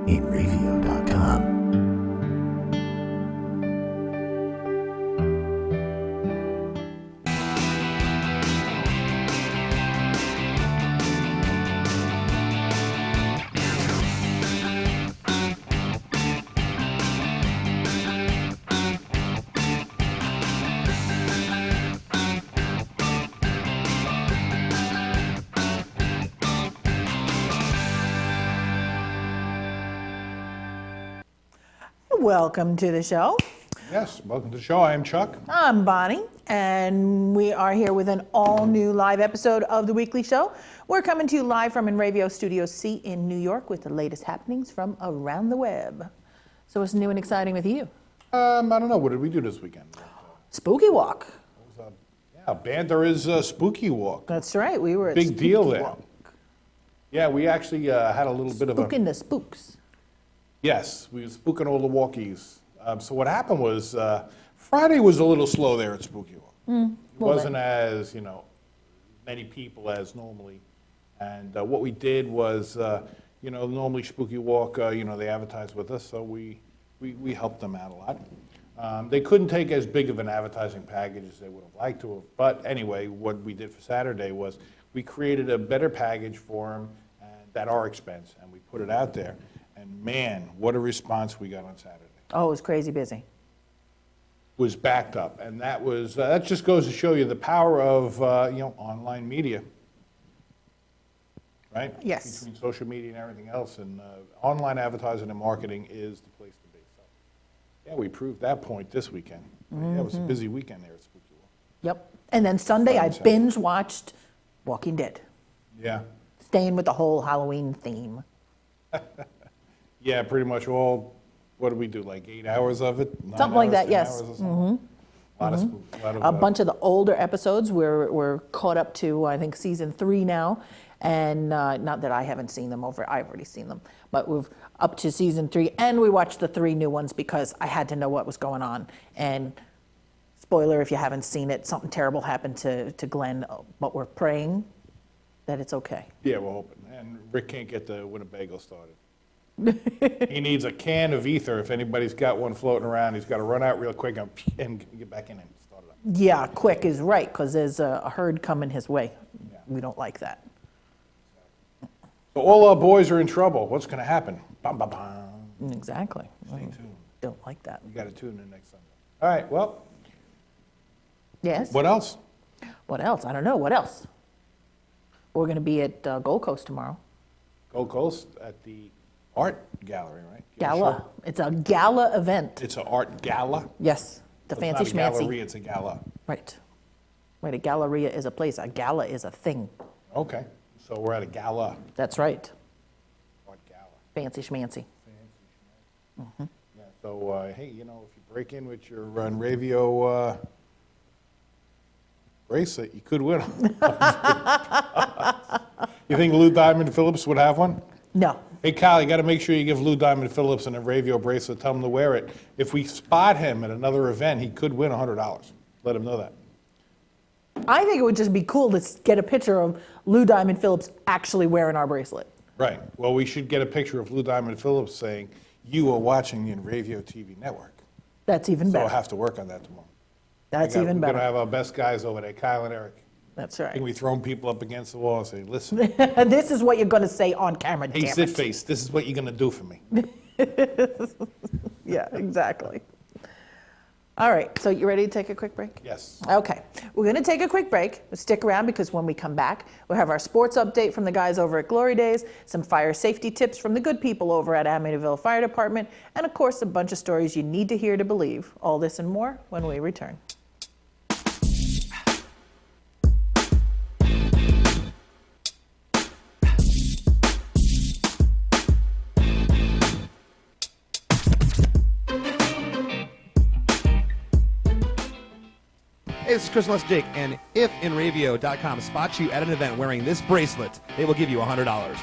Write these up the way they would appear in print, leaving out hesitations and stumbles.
inravio.com. Welcome to the show. Yes, welcome to the show. I am Chuck. I'm Bonnie, and we are here with an all-new live episode of The Weekly Show. We're coming to you live from InRavio Studio C in New York with the latest happenings from around the web. So what's new and exciting with you? I don't know. What did we do this weekend? Spooky Walk. Yeah, Banter is Spooky Walk. That's right. We were at Big Spooky deal there. Walk. Yeah, we actually had a little bit of a... Spooking the spooks. Yes, we were spooking all the walkies. So what happened was Friday was a little slow there at Spooky Walk. It wasn't as, many people as normally. And what we did was, normally Spooky Walk, they advertise with us, so we helped them out a lot. They couldn't take as big of an advertising package as they would have liked to have. But anyway, what we did for Saturday was we created a better package for them and at our expense, and we put it out there. And man, what a response we got on Saturday. Oh, it was crazy busy. Was backed up, and that just goes to show you the power of online media, right? Yes. Between social media and everything else, and online advertising and marketing is the place to be. So, yeah, we proved that point this weekend. Yeah, it was a busy weekend there at Spooky Walk. Yep. And then Sunday, I Saturday. binge watched Walking Dead, Yeah, staying with the whole Halloween theme. yeah, pretty much all. What did we do? Like 8 hours of it? 9 Something like hours, that, 10 yes. hours or something? A lot of spooks. A bunch of the older episodes we're caught up to, I think, season 3 now. And not that I haven't seen them I've already seen them. But we've up to season 3. And we watched the 3 new ones because I had to know what was going on. And spoiler, if you haven't seen it, something terrible happened to Glenn. But we're praying that it's okay. Yeah, we're hoping. And Rick can't get the Winnebago started. He needs a can of ether. If anybody's got one floating around, he's got to run out real quick and get back in and start it up. Yeah, quick is right, because there's a herd coming his way. Yeah. We don't like that. So all our boys are in trouble. What's going to happen? Bum, bum, bum. Exactly. Stay tuned. Don't like that. You got to tune in next Sunday. All right, well, Yes? what else? What else? I don't know. What else? We're going to be at Gold Coast tomorrow. Gold Coast at the Art Gallery, right? Gala. It's a gala event. It's an art gala? Yes. The So fancy it's not a schmancy. gallery, it's a gala. Right. Right. A galleria is a place. A gala is a thing. Okay, so we're at a gala, That's right. art gala. Fancy schmancy. Yeah, so, hey, if you break in with your InRavio bracelet, you could win. You think Lou Diamond Phillips would have one? No. Hey, Kyle, you got to make sure you give Lou Diamond Phillips an InRavio bracelet. Tell him to wear it. If we spot him at another event, he could win $100. Let him know that. I think it would just be cool to get a picture of Lou Diamond Phillips actually wearing our bracelet. Right. Well, we should get a picture of Lou Diamond Phillips saying, "You are watching the InRavio TV network." That's even So I'll better. have to work on that tomorrow. That's We're even going to better. have our best guys over there, Kyle and Eric. That's And right. we throw people up against the wall and say, "Listen, This is what you're going to say on camera, hey, damn sit it. face, this is what you're going to do for me." Yeah, exactly. All right, so you ready to take a quick break? Yes. Okay, we're going to take a quick break. But stick around because when we come back, we'll have our sports update from the guys over at Glory Days, some fire safety tips from the good people over at Amityville Fire Department, and of course, a bunch of stories you need to hear to believe. All this and more when we return. Hey, this is Chris Les Jake, and if InRavio.com spots you at an event wearing this bracelet, they will give you $100.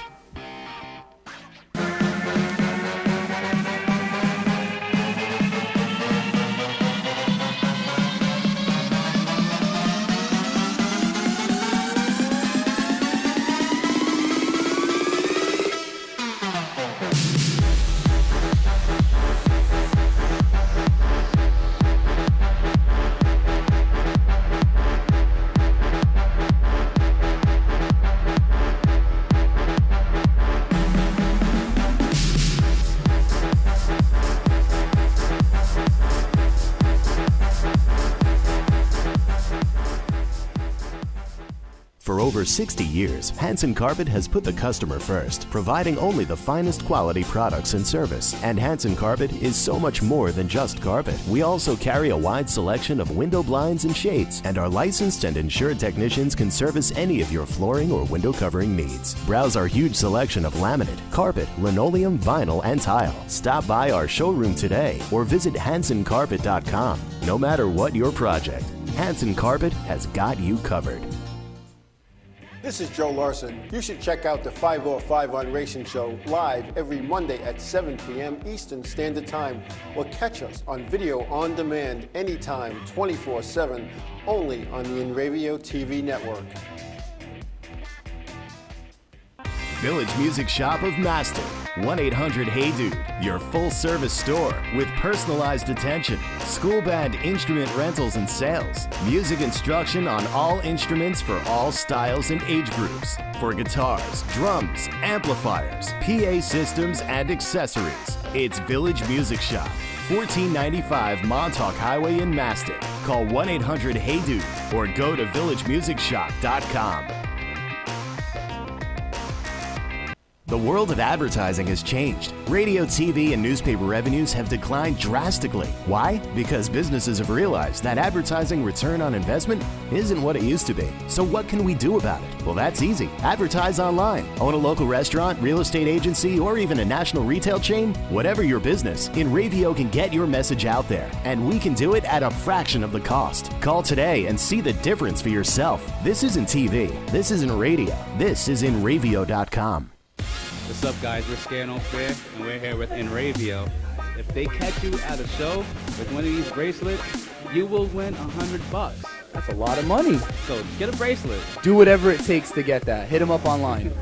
over 60 years, Hanson Carpet has put the customer first, providing only the finest quality products and service. And Hanson Carpet is so much more than just carpet. We also carry a wide selection of window blinds and shades, and our licensed and insured technicians can service any of your flooring or window covering needs. Browse our huge selection of laminate, carpet, linoleum, vinyl, and tile. Stop by our showroom today or visit HansonCarpet.com. No matter what your project, Hanson Carpet has got you covered. This is Joe Larson. You should check out the 505 on Racing Show live every Monday at 7 p.m. Eastern Standard Time, or catch us on video on demand anytime, 24/7, only on the InRavio TV network. Village Music Shop of Mastic. 1-800-HEY-DUDE, your full-service store with personalized attention, school band instrument rentals and sales, music instruction on all instruments for all styles and age groups, for guitars, drums, amplifiers, PA systems, and accessories. It's Village Music Shop, 1495 Montauk Highway in Mastic. Call 1-800-HEY-DUDE or go to villagemusicshop.com. The world of advertising has changed. Radio, TV, and newspaper revenues have declined drastically. Why? Because businesses have realized that advertising return on investment isn't what it used to be. So what can we do about it? Well, that's easy. Advertise online. Own a local restaurant, real estate agency, or even a national retail chain? Whatever your business, InRavio can get your message out there, and we can do it at a fraction of the cost. Call today and see the difference for yourself. This isn't TV. This isn't radio. This is InRavio.com. What's up, guys? We're Scare No Fear, and we're here with InRavio. If they catch you at a show with one of these bracelets, you will win $100. That's a lot of money. So get a bracelet. Do whatever it takes to get that. Hit them up online.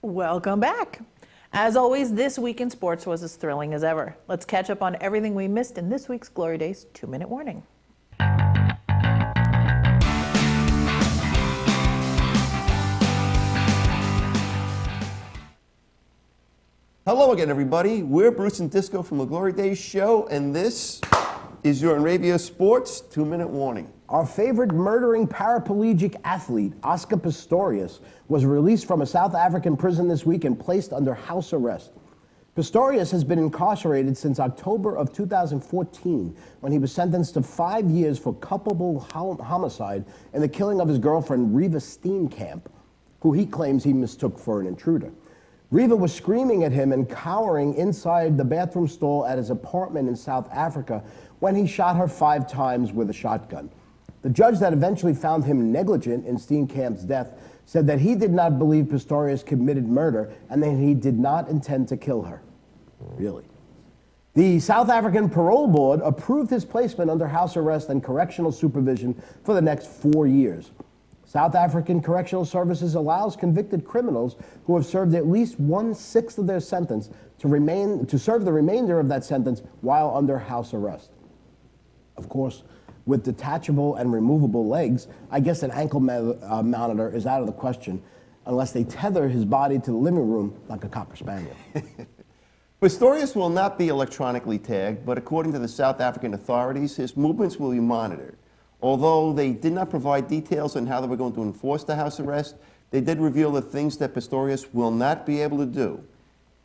Welcome back. As always, this week in sports was as thrilling as ever. Let's catch up on everything we missed in this week's Glory Days 2-minute warning. Hello again, everybody. We're Bruce and Disco from the Glory Days Show, and this is your InRavio Sports 2-minute warning. Our favorite murdering paraplegic athlete, Oscar Pistorius, was released from a South African prison this week and placed under house arrest. Pistorius has been incarcerated since October of 2014, when he was sentenced to 5 years for culpable homicide and the killing of his girlfriend, Reva Steenkamp, who he claims he mistook for an intruder. Reva was screaming at him and cowering inside the bathroom stall at his apartment in South Africa when he shot her 5 times with a shotgun. The judge that eventually found him negligent in Steenkamp's death said that he did not believe Pistorius committed murder and that he did not intend to kill her. Really? The South African Parole Board approved his placement under house arrest and correctional supervision for the next 4 years. South African Correctional Services allows convicted criminals who have served at least 1/6 of their sentence to serve the remainder of that sentence while under house arrest. Of course, with detachable and removable legs, I guess an ankle monitor is out of the question unless they tether his body to the living room like a Cocker Spaniel. Pistorius will not be electronically tagged, but according to the South African authorities, his movements will be monitored. Although they did not provide details on how they were going to enforce the house arrest, they did reveal the things that Pistorius will not be able to do.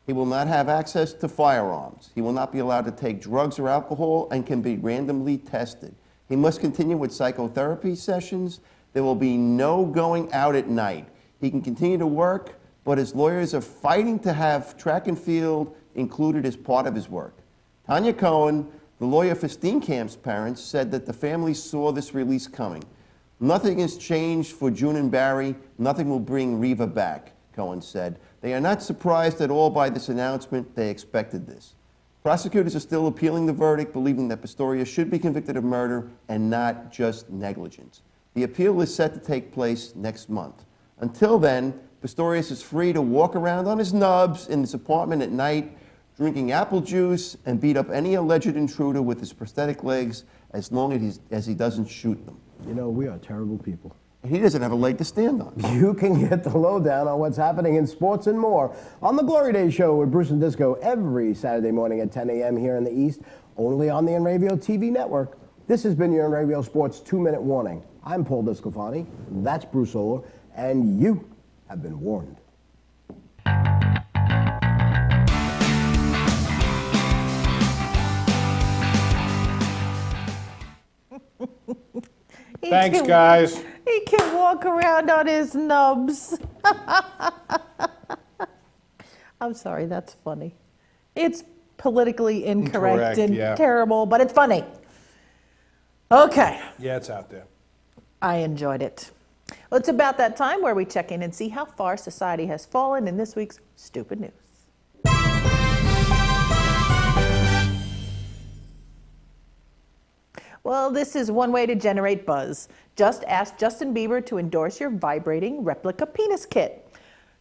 He will not have access to firearms. He will not be allowed to take drugs or alcohol and can be randomly tested. He must continue with psychotherapy sessions. There will be no going out at night. He can continue to work, but his lawyers are fighting to have track and field included as part of his work. Tanya Cohen, the lawyer for Steenkamp's parents, said that the family saw this release coming. Nothing has changed for June and Barry. Nothing will bring Reva back, Cohen said. They are not surprised at all by this announcement. They expected this. Prosecutors are still appealing the verdict, believing that Pistorius should be convicted of murder and not just negligence. The appeal is set to take place next month. Until then, Pistorius is free to walk around on his nubs in his apartment at night, drinking apple juice, and beat up any alleged intruder with his prosthetic legs as long as he doesn't shoot them. You know, we are terrible people. He doesn't have a leg to stand on. You can get the lowdown on what's happening in sports and more on the Glory Days Show with Bruce and Disco every Saturday morning at 10 a.m. here in the East, only on the Enravio TV network. This has been your Enravio Sports 2-Minute Warning. I'm Paul Discofani, that's Bruce Oler, and you have been warned. Thanks, guys. He can walk around on his nubs. I'm sorry, that's funny. It's politically incorrect and yeah. terrible, but it's funny. Okay, Yeah, it's out there. I enjoyed it. Well, it's about that time where we check in and see how far society has fallen in this week's Stupid News. Well, this is one way to generate buzz. Just ask Justin Bieber to endorse your vibrating replica penis kit.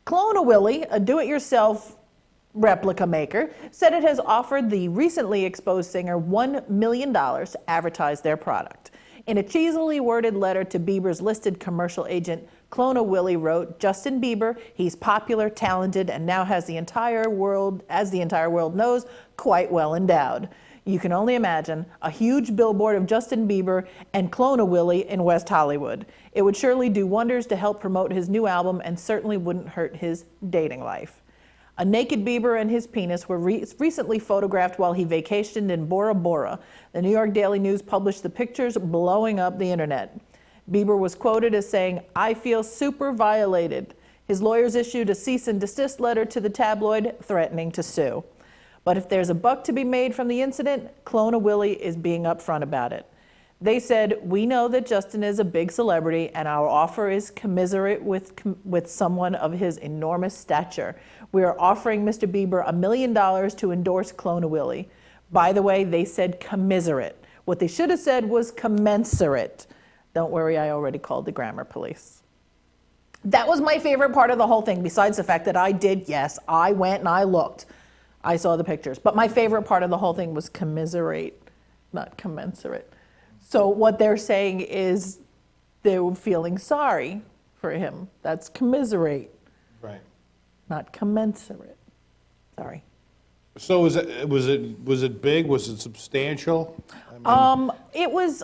Clone-A-Willy, a do-it-yourself replica maker, said it has offered the recently exposed singer $1 million to advertise their product. In a cheesily worded letter to Bieber's listed commercial agent, Clone-A-Willy wrote, Justin Bieber, he's popular, talented, and now has the entire world, as the entire world knows, quite well endowed. You can only imagine a huge billboard of Justin Bieber and Clone-A-Willy in West Hollywood. It would surely do wonders to help promote his new album and certainly wouldn't hurt his dating life. A naked Bieber and his penis were recently photographed while he vacationed in Bora Bora. The New York Daily News published the pictures, blowing up the internet. Bieber was quoted as saying, "I feel super violated." His lawyers issued a cease and desist letter to the tabloid threatening to sue. But if there's a buck to be made from the incident, Clone-A-Willy is being upfront about it. They said, "We know that Justin is a big celebrity and our offer is commiserate with someone of his enormous stature. We are offering Mr. Bieber $1 million to endorse Clone-A-Willy." By the way, they said commiserate. What they should have said was commensurate. Don't worry, I already called the grammar police. That was my favorite part of the whole thing, besides the fact that I went and I looked. I saw the pictures. But my favorite part of the whole thing was commiserate, not commensurate. So what they're saying is they were feeling sorry for him. That's commiserate, Right. not commensurate. Sorry. So was it big? Was it substantial? I mean, It was,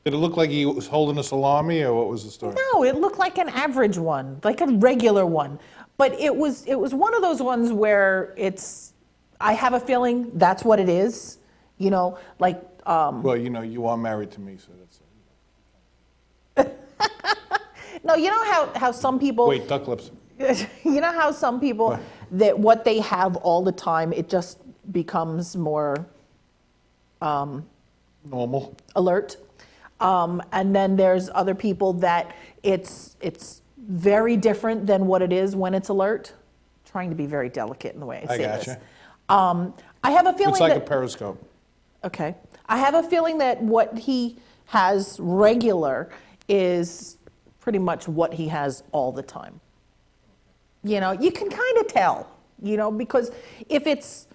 did it look like he was holding a salami, or what was the story? no, it looked like an average one, like a regular one. But it was one of those ones where I have a feeling that's what it is, you know, like. Well, you know, you are married to me, so that's. No, you know how some people. Wait, duck lips. You know how some people, that what they have all the time, it just becomes more Normal. alert. And then there's other people that it's very different than what it is when it's alert. Trying to be very delicate in the way I say gotcha. this. I have a feeling It's like that, a periscope. okay. I have a feeling that what he has regular is pretty much what he has all the time. You know, you can kind of tell, you know, because if it's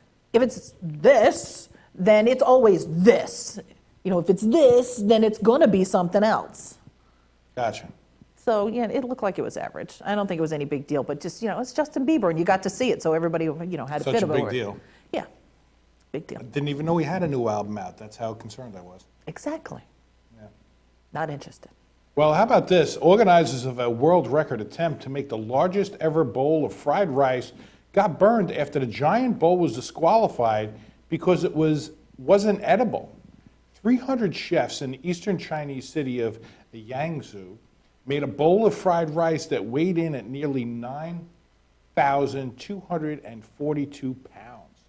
this, then it's always this. You know, if it's this, then it's going to be something else. Gotcha. So, yeah, it looked like it was average. I don't think it was any big deal, but just, you know, it's Justin Bieber, and you got to see it, so everybody, you know, had a Such bit a of big deal. Yeah, big deal. Didn't even know he had a new album out. That's how concerned I was. Exactly. Yeah. Not interested. Well, how about this? Organizers of a world record attempt to make the largest ever bowl of fried rice got burned after the giant bowl was disqualified because it wasn't edible. 300 chefs in the eastern Chinese city of Yangzhou made a bowl of fried rice that weighed in at nearly 9,242 pounds.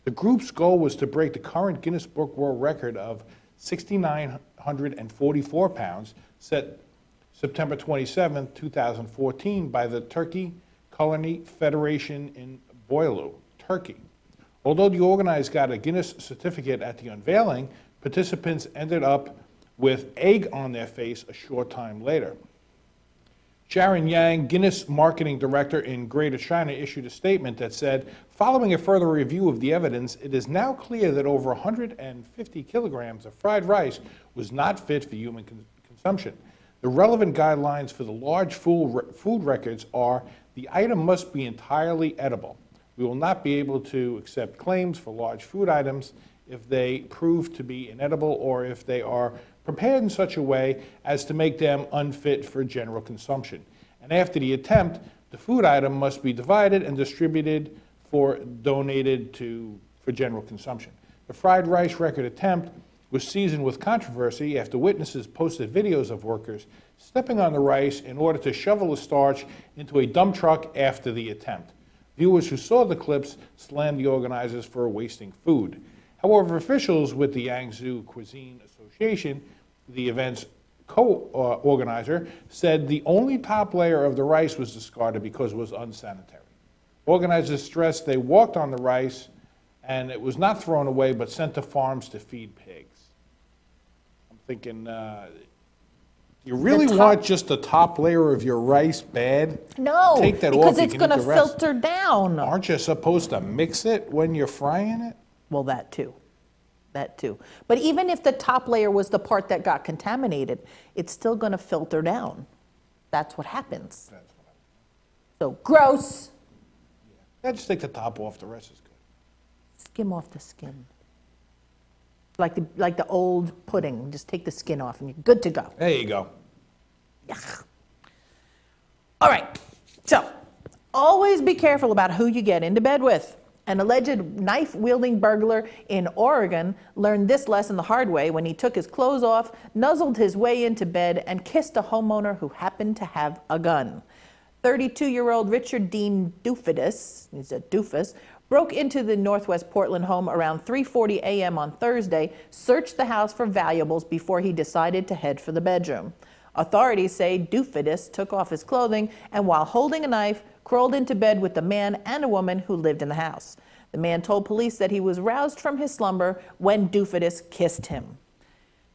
The group's goal was to break the current Guinness Book World Record of 6,944 pounds, set September 27, 2014, by the Turkey Culinary Federation in Boyalu, Turkey. Although the organizers got a Guinness certificate at the unveiling, participants ended up with egg on their face a short time later. Sharon Yang, Guinness marketing director in Greater China, issued a statement that said, following a further review of the evidence, it is now clear that over 150 kilograms of fried rice was not fit for human consumption. The relevant guidelines for the large food records are the item must be entirely edible. We will not be able to accept claims for large food items if they prove to be inedible or if they are prepared in such a way as to make them unfit for general consumption. And after the attempt, the food item must be divided and distributed for general consumption. The fried rice record attempt was seasoned with controversy after witnesses posted videos of workers stepping on the rice in order to shovel the starch into a dump truck after the attempt. Viewers who saw the clips slammed the organizers for wasting food. However, officials with the Yangzhou Cuisine Association, the event's co-organizer, said the only top layer of the rice was discarded because it was unsanitary. Organizers stressed they walked on the rice and it was not thrown away but sent to farms to feed pigs. I'm thinking, you really want just the top layer of your rice bad? No, Take that because off, it's you can going eat to the rest. filter down. Aren't you supposed to mix it when you're frying it? Well, that too. That too. But even if the top layer was the part that got contaminated, it's still going to filter down. That's what happens. So gross. Yeah, just take the top off, the rest is good. Skim off the skin. Like the old pudding. Just take the skin off and you're good to go. There you go. Yuck. All right. So always be careful about who you get into bed with. An alleged knife-wielding burglar in Oregon learned this lesson the hard way when he took his clothes off, nuzzled his way into bed, and kissed a homeowner who happened to have a gun. 32-year-old Richard Dean Doofidis, he's a doofus, broke into the Northwest Portland home around 3:40 a.m. on Thursday, searched the house for valuables before he decided to head for the bedroom. Authorities say Doofidis took off his clothing and, while holding a knife, crawled into bed with the man and a woman who lived in the house. The man told police that he was roused from his slumber when Doofidis kissed him.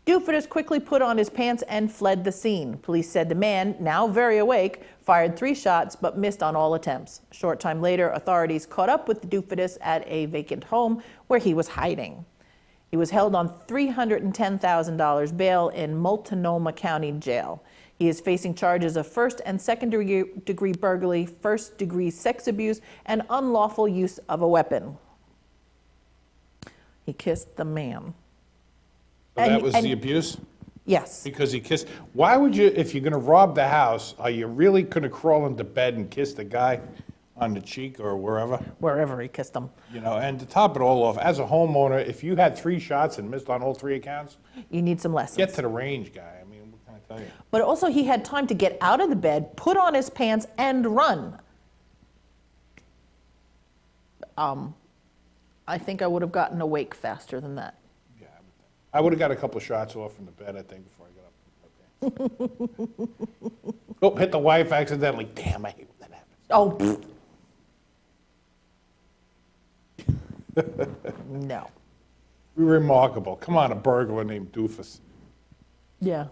Doofidis quickly put on his pants and fled the scene. Police said the man, now very awake, fired 3 shots but missed on all attempts. A short time later, authorities caught up with Doofidis at a vacant home where he was hiding. He was held on $310,000 bail in Multnomah County Jail. He is facing charges of first and second degree burglary, first degree sex abuse, and unlawful use of a weapon. He kissed the man. So that was the abuse? Yes. Because he kissed. Why would you, if you're going to rob the house, are you really going to crawl into bed and kiss the guy on the cheek or wherever? Wherever he kissed him. You know, and to top it all off, as a homeowner, if you had 3 shots and missed on all 3 accounts, You need some lessons. get to the range, guy. I mean, what can I tell you? But also he had time to get out of the bed, put on his pants, and run. I think I would have gotten awake faster than that. Yeah, I would have got a couple of shots off from the bed, I think, before I got up. Okay. Oh, hit the wife accidentally. Damn, I hate when that happens. Oh, no. Remarkable. Come on, a burglar named Doofus. Yeah.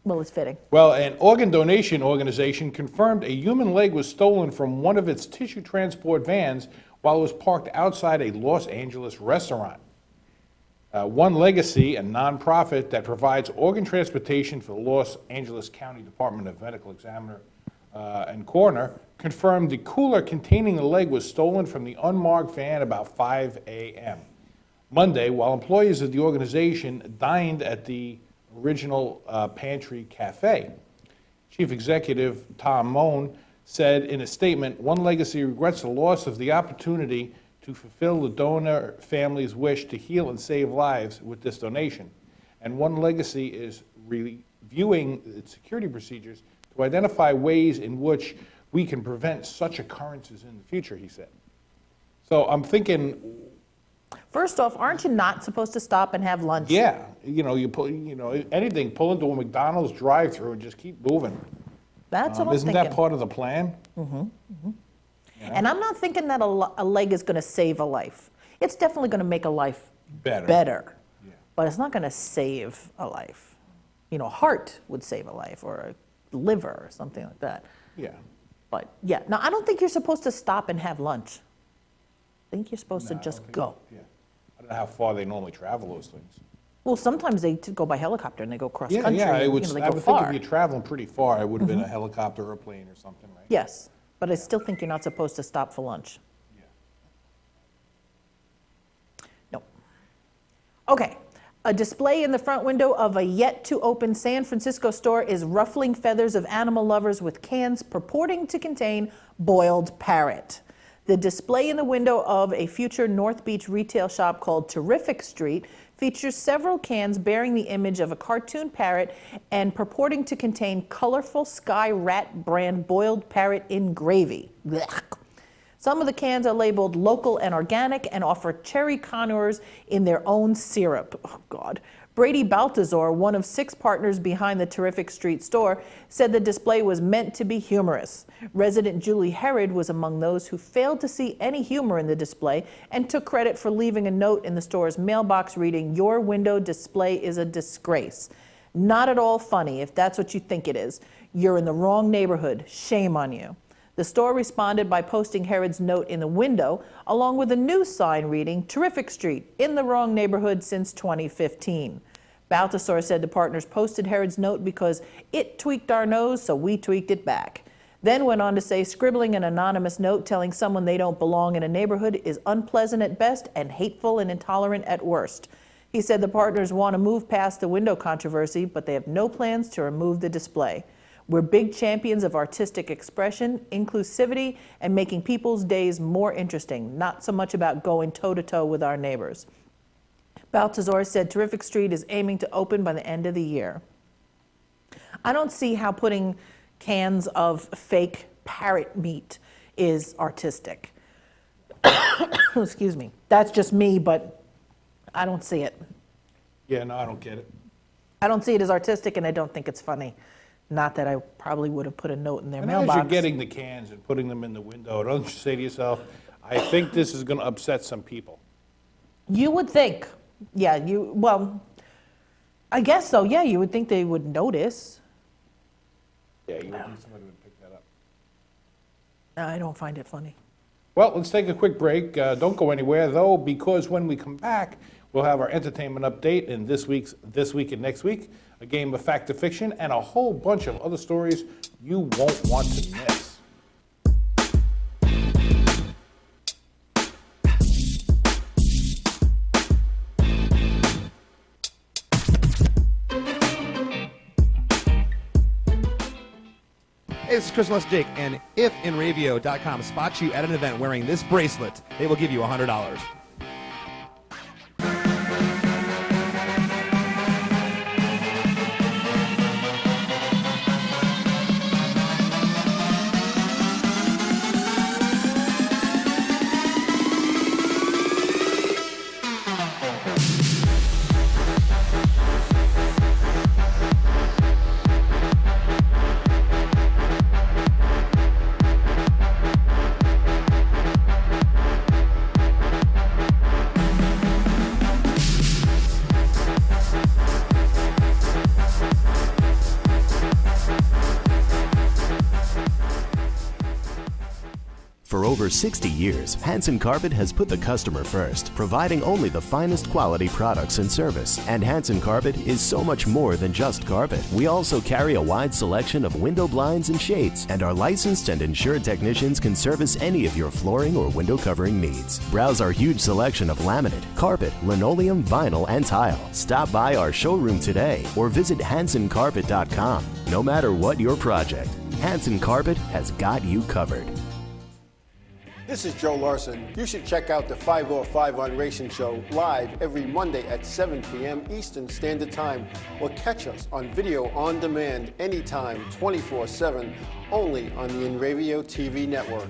Well, it's fitting. Well, an organ donation organization confirmed a human leg was stolen from one of its tissue transport vans while it was parked outside a Los Angeles restaurant. One Legacy, a nonprofit that provides organ transportation for the Los Angeles County Department of Medical Examiner and Coroner, confirmed the cooler containing the leg was stolen from the unmarked van about 5 a.m. Monday, while employees of the organization dined at the Original Pantry Cafe. Chief Executive Tom Moen said in a statement, One Legacy regrets the loss of the opportunity to fulfill the donor family's wish to heal and save lives with this donation. And One Legacy is reviewing its security procedures to identify ways in which we can prevent such occurrences in the future, he said. So I'm thinking, First off, aren't you not supposed to stop and have lunch? yeah, you know, anything, pull into a McDonald's drive-through and just keep moving. That's what I'm Isn't thinking. that part of the plan? And I'm not thinking that a leg is going to save a life. It's definitely going to make a life better. Yeah. But it's not going to save a life. You know, a heart would save a life, or a liver or something like that. Yeah. But yeah, no, I don't think you're supposed to stop and have lunch. I think you're supposed to No, I just don't think- go. Yeah. I don't know how far they normally travel those things. Well, sometimes they go by helicopter and they go cross Yeah, country. yeah, and, I would, they I go would think far. Mm-hmm. if you're traveling pretty far, it would have been a helicopter or a plane or something, right? Yes, but I still think you're not supposed to stop for lunch. Yeah. No. Okay. A display in the front window of a yet-to-open San Francisco store is ruffling feathers of animal lovers with cans purporting to contain boiled parrot. The display in the window of a future North Beach retail shop called Terrific Street features several cans bearing the image of a cartoon parrot and purporting to contain colorful Sky Rat brand boiled parrot in gravy. Blech. Some of the cans are labeled local and organic and offer cherry contours in their own syrup. Oh, God. Brady Baltazar, one of 6 partners behind the Terrific Street store, said the display was meant to be humorous. Resident Julie Herod was among those who failed to see any humor in the display and took credit for leaving a note in the store's mailbox reading, "Your window display is a disgrace. Not at all funny if that's what you think it is. You're in the wrong neighborhood. Shame on you." The store responded by posting Herod's note in the window, along with a new sign reading, "Terrific Street, in the wrong neighborhood since 2015. Baltasar said the partners posted Herod's note because it tweaked our nose, so we tweaked it back. Then went on to say scribbling an anonymous note telling someone they don't belong in a neighborhood is unpleasant at best and hateful and intolerant at worst. He said the partners want to move past the window controversy, but they have no plans to remove the display. We're big champions of artistic expression, inclusivity, and making people's days more interesting, not so much about going toe-to-toe with our neighbors. Baltazar said Terrific Street is aiming to open by the end of the year. I don't see how putting cans of fake parrot meat is artistic. Excuse me. That's just me, but I don't see it. Yeah, no, I don't get it. I don't see it as artistic, and I don't think it's funny. Not that I probably would have put a note in their And mailbox. as you're getting the cans and putting them in the window, don't you say to yourself, I think this is going to upset some people? You would think. Yeah, well, I guess so. Yeah, you would think they would notice. Yeah, you would think somebody would pick that up. I don't find it funny. Well, let's take a quick break. Don't go anywhere, though, because when we come back, we'll have our entertainment update in this week and next week, a game of fact or fiction, and a whole bunch of other stories you won't want to miss. Hey, this is Chris West Jake, and if InRavio.com spots you at an event wearing this bracelet, they will give you $100. For over 60 years, Hanson Carpet has put the customer first, providing only the finest quality products and service. And Hanson Carpet is so much more than just carpet. We also carry a wide selection of window blinds and shades, and our licensed and insured technicians can service any of your flooring or window covering needs. Browse our huge selection of laminate, carpet, linoleum, vinyl, and tile. Stop by our showroom today or visit HansonCarpet.com. No matter what your project, Hanson Carpet has got you covered. This is Joe Larson. You should check out the 505 on Racing Show live every Monday at 7 p.m. Eastern Standard Time, or catch us on video on demand anytime, 24/7, only on the InRavio TV network.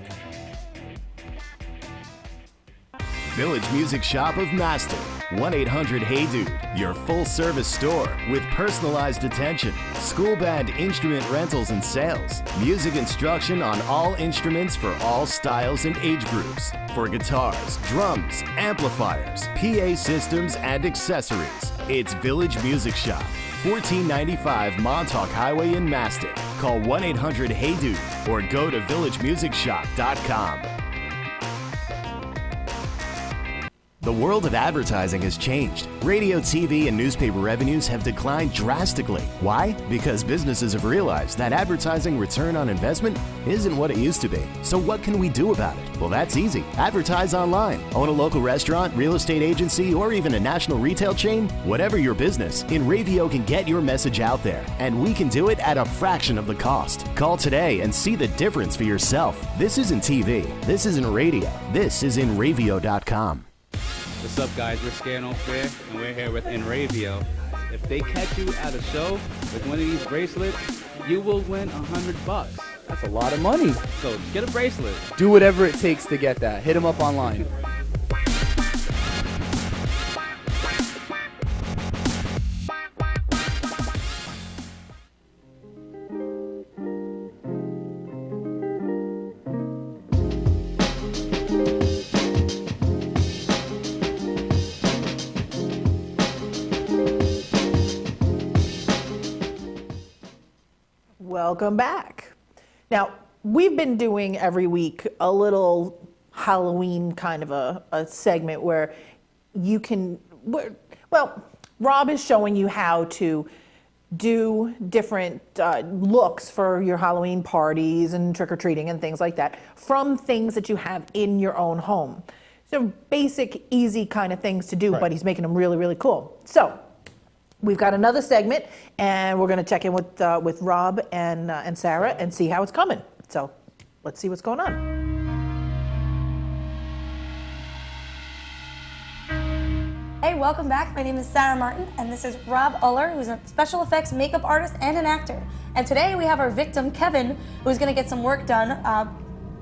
Village Music Shop of Maston. 1-800-HEY-DUDE. Your full-service store with personalized attention, school band instrument rentals and sales, music instruction on all instruments for all styles and age groups, for guitars, drums, amplifiers, PA systems, and accessories. It's Village Music Shop. 1495 Montauk Highway in Mastic. Call 1-800-HEY-DUDE or go to villagemusicshop.com. The world of advertising has changed. Radio, TV, and newspaper revenues have declined drastically. Why? Because businesses have realized that advertising return on investment isn't what it used to be. So what can we do about it? Well, that's easy. Advertise online. Own a local restaurant, real estate agency, or even a national retail chain? Whatever your business, InRavio can get your message out there. And we can do it at a fraction of the cost. Call today and see the difference for yourself. This isn't TV. This isn't radio. This is InRavio.com. What's up, guys? We're Scano Fair, and we're here with InRavio. If they catch you at a show with one of these bracelets, you will win $100. That's a lot of money. So get a bracelet. Do whatever it takes to get that. Hit them up online. Welcome back. Now, we've been doing every week a little Halloween kind of a segment where you can, well, Rob is showing you how to do different looks for your Halloween parties and trick-or-treating and things like that from things that you have in your own home. So basic, easy kind of things to do, Right. but he's making them really, really cool. So we've got another segment, and we're going to check in with Rob and Sarah and see how it's coming. So let's see what's going on. Hey, welcome back. My name is Sarah Martin, and this is Rob Uller, who's a special effects makeup artist and an actor. And today we have our victim, Kevin, who's going to get some work done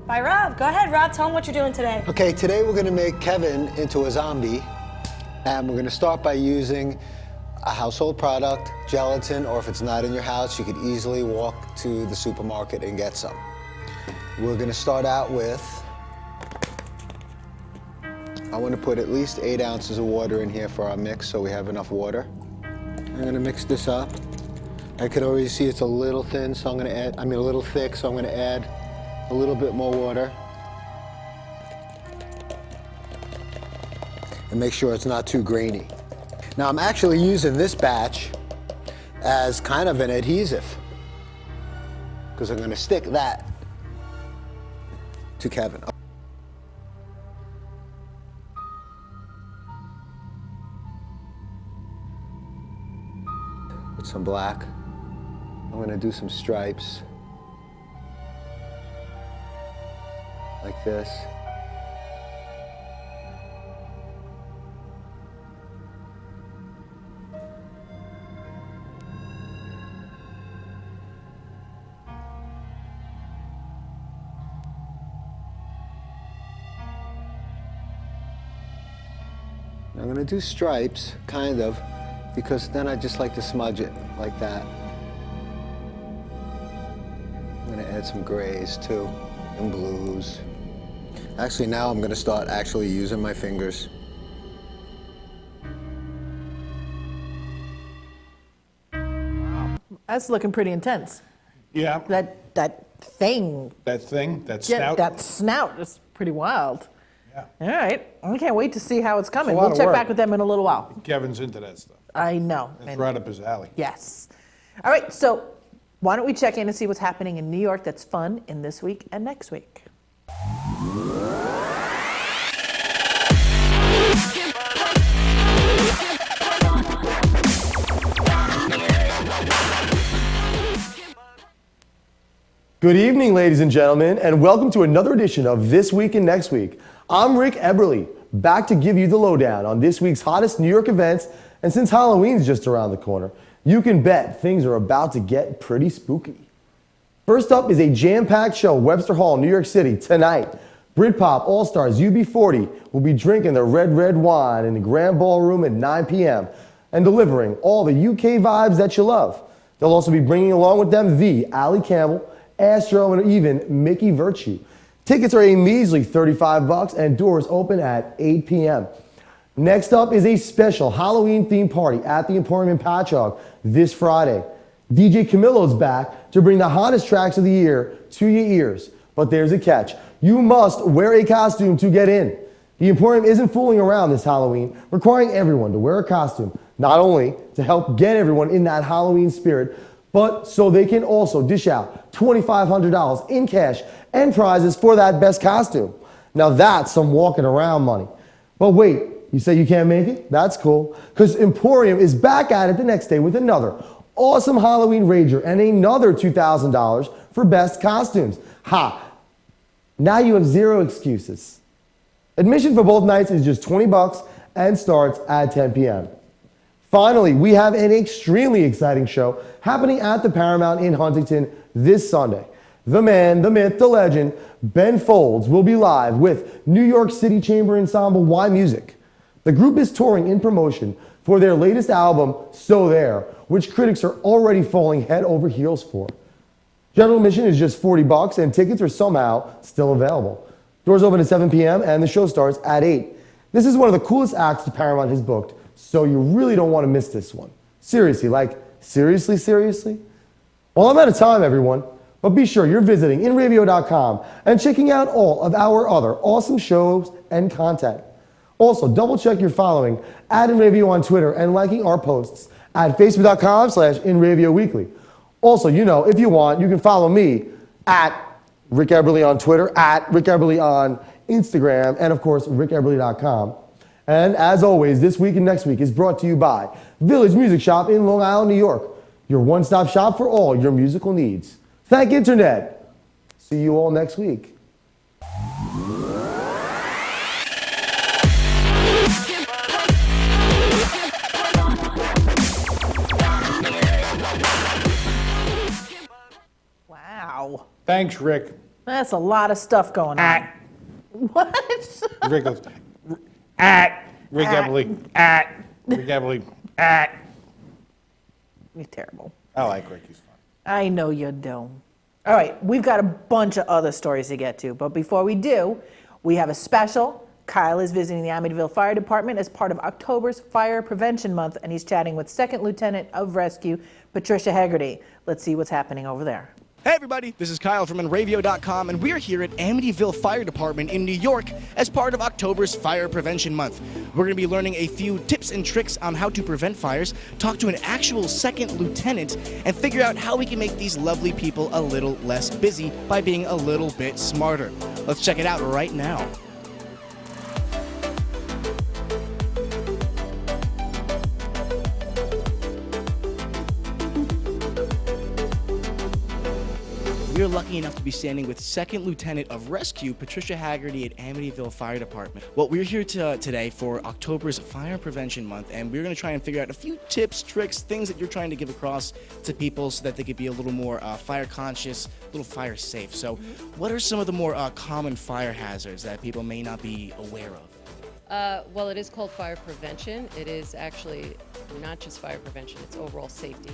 by Rob. Go ahead, Rob. Tell him what you're doing today. Okay, today we're going to make Kevin into a zombie, and we're going to start by using a household product, gelatin, or if it's not in your house, you could easily walk to the supermarket and get some. We're going to start out with, I want to put at least 8 ounces of water in here for our mix so we have enough water. I'm going to mix this up. I could already see it's a little thin, so I'm going to add, a little thick, so I'm going to add a little bit more water. And make sure it's not too grainy. Now I'm actually using this batch as kind of an adhesive because I'm going to stick that to Kevin. With some black, I'm going to do some stripes like this. I'm going to do stripes, kind of, because then I just like to smudge it like that. I'm going to add some grays too, and blues. Actually, now I'm going to start actually using my fingers. That's looking pretty intense. Yeah, That thing, that thing, that yeah, snout. that snout is pretty wild. Yeah. All right, I can't wait to see how it's coming. lot We'll of check work. back with them in a little while. Kevin's into that stuff. I know. It's And- right up his alley. Yes. All right, so why don't we check in and see what's happening in New York that's fun in this week and next week? Good evening, ladies and gentlemen, and welcome to another edition of This Week and Next Week. I'm Rick Eberly, back to give you the lowdown on this week's hottest New York events, and since Halloween's just around the corner, you can bet things are about to get pretty spooky. First up is a jam-packed show, Webster Hall, New York City, tonight. Britpop All-Stars UB40 will be drinking their red wine in the Grand Ballroom at 9 p.m. and delivering all the UK vibes that you love. They'll also be bringing along with them the Ali Campbell, Astro, and even Mickey Virtue. Tickets are a measly $35 and doors open at 8 p.m. Next up is a special Halloween themed party at the Emporium in Patchogue. this Friday. DJ Camillo's back to bring the hottest tracks of the year to your ears. But there's a catch. You must wear a costume to get in. The Emporium isn't fooling around this Halloween, requiring everyone to wear a costume, not only to help get everyone in that Halloween spirit, but so they can also dish out $2,500 in cash and prizes for that best costume. Now that's some walking around money. But wait, you say you can't make it? That's cool, because Emporium is back at it the next day with another awesome Halloween rager and another $2,000 for best costumes. Ha! Now you have zero excuses. Admission for both nights is just $20 and starts at 10 p.m. Finally, we have an extremely exciting show happening at the Paramount in Huntington this Sunday. The man, the myth, the legend, Ben Folds will be live with New York City Chamber Ensemble Y Music. The group is touring in promotion for their latest album, So There, which critics are already falling head over heels for. General admission is just $40 and tickets are somehow still available. Doors open at 7 p.m. and the show starts at 8. This is one of the coolest acts the Paramount has booked, so you really don't want to miss this one. Seriously, like seriously? Well, I'm out of time, everyone, but be sure you're visiting InRavio.com and checking out all of our other awesome shows and content. Also, double check your following at InRavio on Twitter and liking our posts at Facebook.com/InRavioWeekly. Also, if you want, you can follow me at Rick Eberly on Twitter, at Rick Eberly on Instagram, and of course, rickeberly.com. And as always, this week and next week is brought to you by Village Music Shop in Long Island, New York, your one-stop shop for all your musical needs. Thank Internet. See you all next week. Wow. Thanks, Rick. That's a lot of stuff going on. What? Rick goes, Rick Eberly, Rick Eberly, You're terrible. I like Rick, he's fun. I know you do. All right, we've got a bunch of other stories to get to, but before we do, we have a special. Kyle is visiting the Amityville Fire Department as part of October's Fire Prevention Month, and he's chatting with Second Lieutenant of Rescue, Patricia Haggerty. Let's see what's happening over there. Hey everybody, this is Kyle from InRavio.com, and we're here at Amityville Fire Department in New York as part of October's Fire Prevention Month. We're going to be learning a few tips and tricks on how to prevent fires, talk to an actual second lieutenant, and figure out how we can make these lovely people a little less busy by being a little bit smarter. Let's check it out right now. We're lucky enough to be standing with Second Lieutenant of Rescue, Patricia Haggerty at Amityville Fire Department. Well, we're here today for October's Fire Prevention Month, and we're going to try and figure out a few tips, tricks, things that you're trying to give across to people so that they could be a little more fire conscious, a little fire safe. So what are some of the more common fire hazards that people may not be aware of? Well, it is called fire prevention. It is actually not just fire prevention, it's overall safety.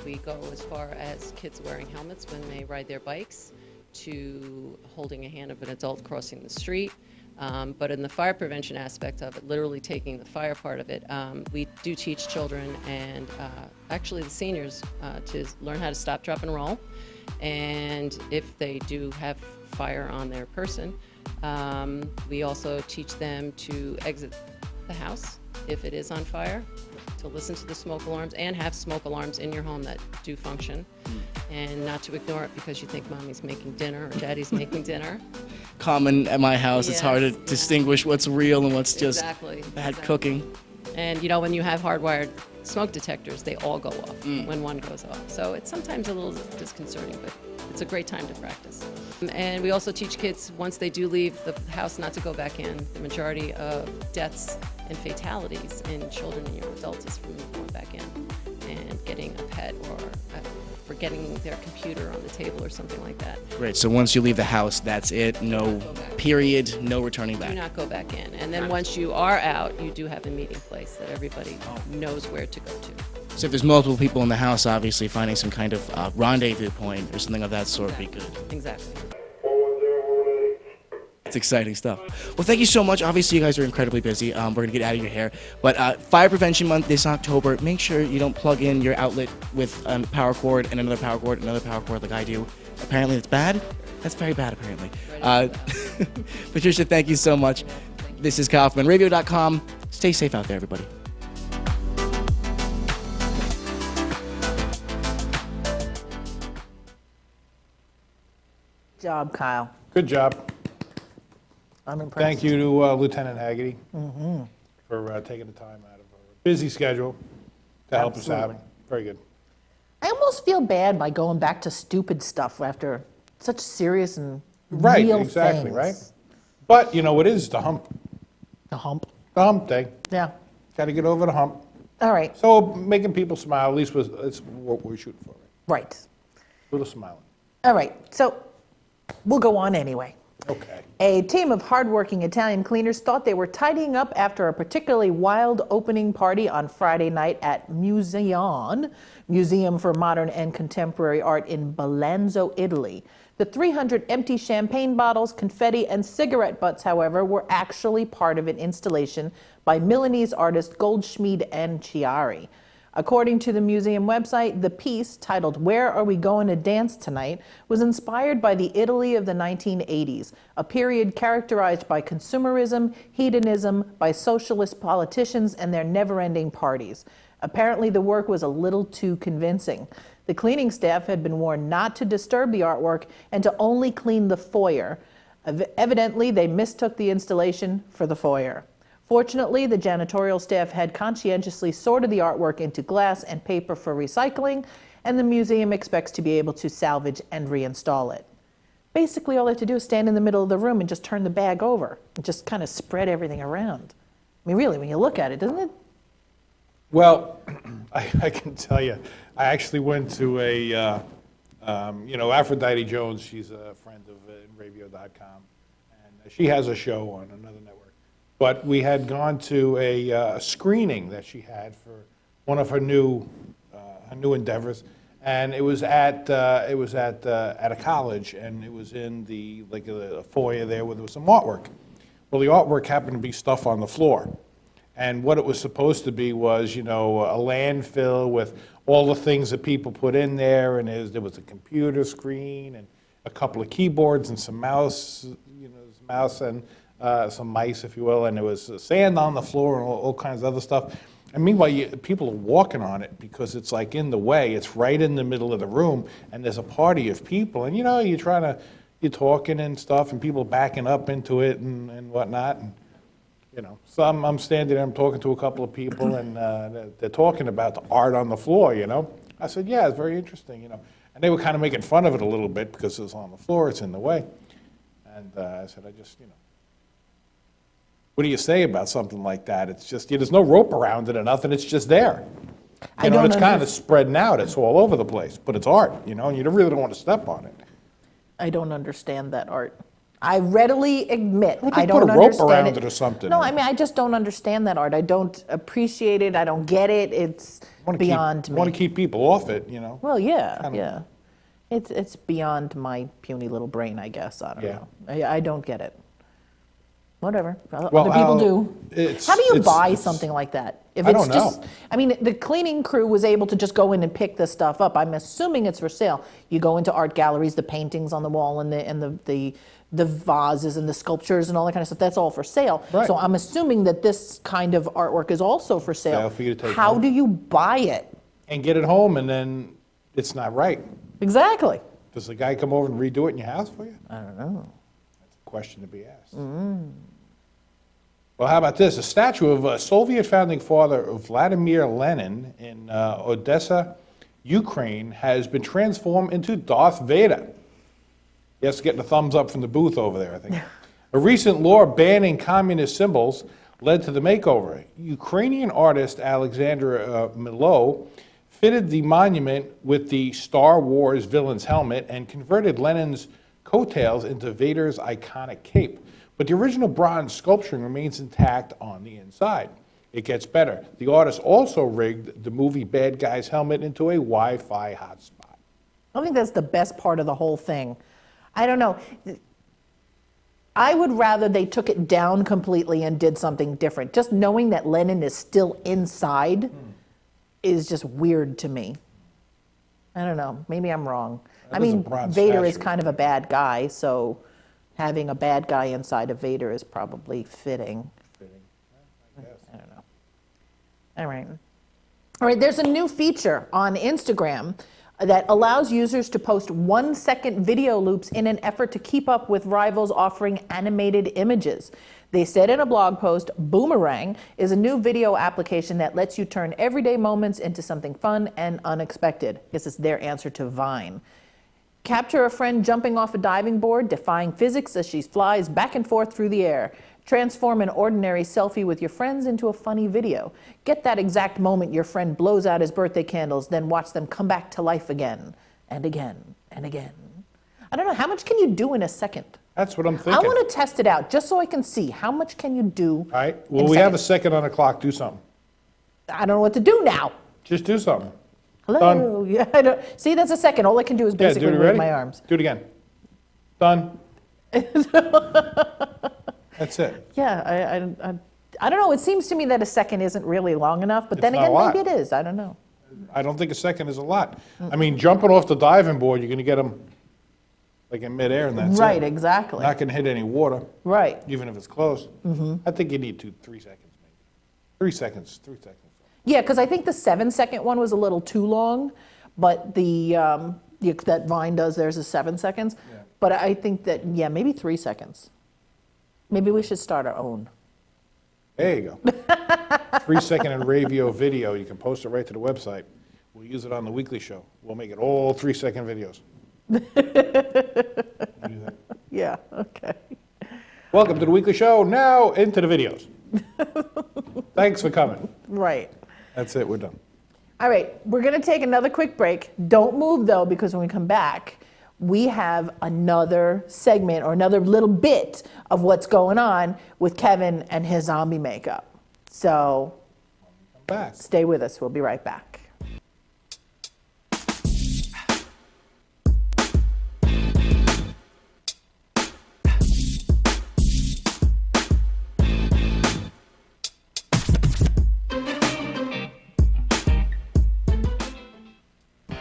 We go as far as kids wearing helmets when they ride their bikes to holding a hand of an adult crossing the street. But in the fire prevention aspect of it, literally taking the fire part of it, we do teach children and actually the seniors to learn how to stop, drop, and roll. And if they do have fire on their person, we also teach them to exit the house if it is on fire, to listen to the smoke alarms and have smoke alarms in your home that do function, and not to ignore it because you think mommy's making dinner or daddy's making dinner. Common at my house, It's hard to Yes. distinguish what's real and what's just Exactly. bad cooking. And you know, when you have hardwired smoke detectors, they all go off when one goes off. So it's sometimes a little disconcerting, but it's a great time to practice. And we also teach kids, once they do leave the house, not to go back in. The majority of deaths and fatalities in children and young adults is from going back in and getting a pet or forgetting their computer on the table or something like that. Great, so once you leave the house, that's it, no period, no returning Do back. not go back in. And then once you are out, you do have a meeting place that everybody knows where to go to. So if there's multiple people in the house, obviously finding some kind of rendezvous point or something of that sort would be good. Exactly. It's exciting stuff. Well, thank you so much. Obviously, you guys are incredibly busy. We're going to get out of your hair. But Fire Prevention Month this October, make sure you don't plug in your outlet with a power cord and another power cord, like I do. Apparently, it's bad. That's very bad, apparently. Patricia, thank you so much. This is Kaufman. Radio.com. Stay safe out there, everybody. Good job, Kyle. Good job. I'm impressed. Thank you to Lieutenant Haggerty for taking the time out of her busy schedule to help us out. Very good. I almost feel bad by going back to stupid stuff after such serious and Right, real exactly, things. right? But you know what is the hump? The hump. The hump day. Yeah. Got to get over the hump. All right. So making people smile, at least it's what we're shooting for. Right? Right. A little smiling. All right. So we'll go on anyway. Okay. A team of hardworking Italian cleaners thought they were tidying up after a particularly wild opening party on Friday night at Museon, Museum for Modern and Contemporary Art in Balanzo, Italy. The 300 empty champagne bottles, confetti, and cigarette butts, however, were actually part of an installation by Milanese artist Goldschmied and Chiari. According to the museum website, the piece, titled "Where Are We Going to Dance Tonight?" was inspired by the Italy of the 1980s, a period characterized by consumerism, hedonism, by socialist politicians and their never-ending parties. Apparently, the work was a little too convincing. The cleaning staff had been warned not to disturb the artwork and to only clean the foyer. Evidently, they mistook the installation for the foyer. Fortunately, the janitorial staff had conscientiously sorted the artwork into glass and paper for recycling, and the museum expects to be able to salvage and reinstall it. Basically, all they have to do is stand in the middle of the room and just turn the bag over and just kind of spread everything around. I mean, really, when you look at it, doesn't it? Well, I can tell you, I actually went to a, Aphrodite Jones, she's a friend of Radio.com, and she has a show on another network. But we had gone to a screening that she had for one of her new endeavors, and it was at a college, and it was in the foyer there where there was some artwork. Well, the artwork happened to be stuff on the floor, and what it was supposed to be was, a landfill with all the things that people put in there, and there was a computer screen and a couple of keyboards and some mouse and some mice, if you will, and there was sand on the floor and all kinds of other stuff. And meanwhile, people are walking on it because it's like in the way. It's right in the middle of the room, and there's a party of people. And you're talking and stuff, and people backing up into it and whatnot. And so I'm standing there, I'm talking to a couple of people, and they're talking about the art on the floor. I said, yeah, it's very interesting. And they were kind of making fun of it a little bit because it's on the floor, it's in the way. And I said, what do you say about something like that? It's just, there's no rope around it or nothing, it's just there. It's kind of spreading out, it's all over the place, but it's art, and you really don't want to step on it. I don't understand that art. I readily admit Well, I they don't put a rope understand around it. it or something. No, I mean, I just don't understand that art. I don't appreciate it. I don't get it. It's beyond me. Want to keep people off it, Well, yeah, Kind of. yeah. It's beyond my puny little brain, I guess. I don't Yeah. know. I don't get it. Whatever. Well, Other people do. it's- How do you it's- buy it's- something like that? If I it's don't just, know. I mean, the cleaning crew was able to just go in and pick this stuff up. I'm assuming it's for sale. You go into art galleries, the paintings on the wall and the vases and the sculptures and all that kind of stuff. That's all for sale. Right. So I'm assuming that this kind of artwork is also for sale. Sale for you to take How home. do you buy it? And get it home, and then it's not right. Exactly. Does the guy come over and redo it in your house for you? I don't know. That's a question to be asked. Well, how about this? A statue of Soviet founding father Vladimir Lenin in Odessa, Ukraine, has been transformed into Darth Vader. Yes, getting a thumbs up from the booth over there, I think. A recent law banning communist symbols led to the makeover. Ukrainian artist Alexander Milo fitted the monument with the Star Wars villain's helmet and converted Lenin's coattails into Vader's iconic cape. But the original bronze sculpturing remains intact on the inside. It gets better. The artist also rigged the movie bad guy's helmet into a Wi-Fi hotspot. I think that's the best part of the whole thing. I don't know. I would rather they took it down completely and did something different. Just knowing that Lenin is still inside is just weird to me. I don't know. Maybe I'm wrong. That I is a mean, bronze Vader is statue. kind of a bad guy, so having a bad guy inside of Vader is probably fitting. I don't know. All right. All right, there's a new feature on Instagram that allows users to post 1-second video loops in an effort to keep up with rivals offering animated images. They said in a blog post, Boomerang is a new video application that lets you turn everyday moments into something fun and unexpected. This is their answer to Vine. Capture a friend jumping off a diving board, defying physics as she flies back and forth through the air. Transform an ordinary selfie with your friends into a funny video. Get that exact moment your friend blows out his birthday candles, then watch them come back to life again and again and again. I don't know, how much can you do in a second? That's what I'm thinking. I want to test it out just so I can see how much can you do. All right, well, in we have a seconds. second on the clock. Do something. I don't know what to do now. Just do something. Hello. Yeah, I don't, see, that's a second. All I can do is Yeah, basically do it move ready? my arms. Do it again. Done. That's it. Yeah, I don't know. It seems to me that a second isn't really long enough, but then It's not again, a lot. maybe it is. I don't know. I don't think a second is a lot. I mean, jumping off the diving board, you're going to get them like in midair, and that's it. Right, exactly. Not going to hit any water, Right. even if it's close. I think you need 3 seconds, maybe. 3 seconds. 3 seconds. Yeah, because I think the 7-second one was a little too long, but that Vine does theirs is 7 seconds. Yeah. But I think that, yeah, maybe 3 seconds. Maybe we should start our own. There you go. 3 second in Ravio video. You can post it right to the website. We'll use it on the weekly show. We'll make it all 3 second videos. Yeah, okay. Welcome to the weekly show. Now into the videos. Thanks for coming. Right. That's it. We're done. All right, we're going to take another quick break. Don't move, though, because when we come back, we have another segment or another little bit of what's going on with Kevin and his zombie makeup. So Back. stay with us. We'll be right back.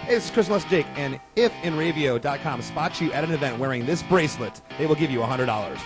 Hey, this is Chris Les Jake, and if InRavio.com spots you at an event wearing this bracelet, they will give you $100.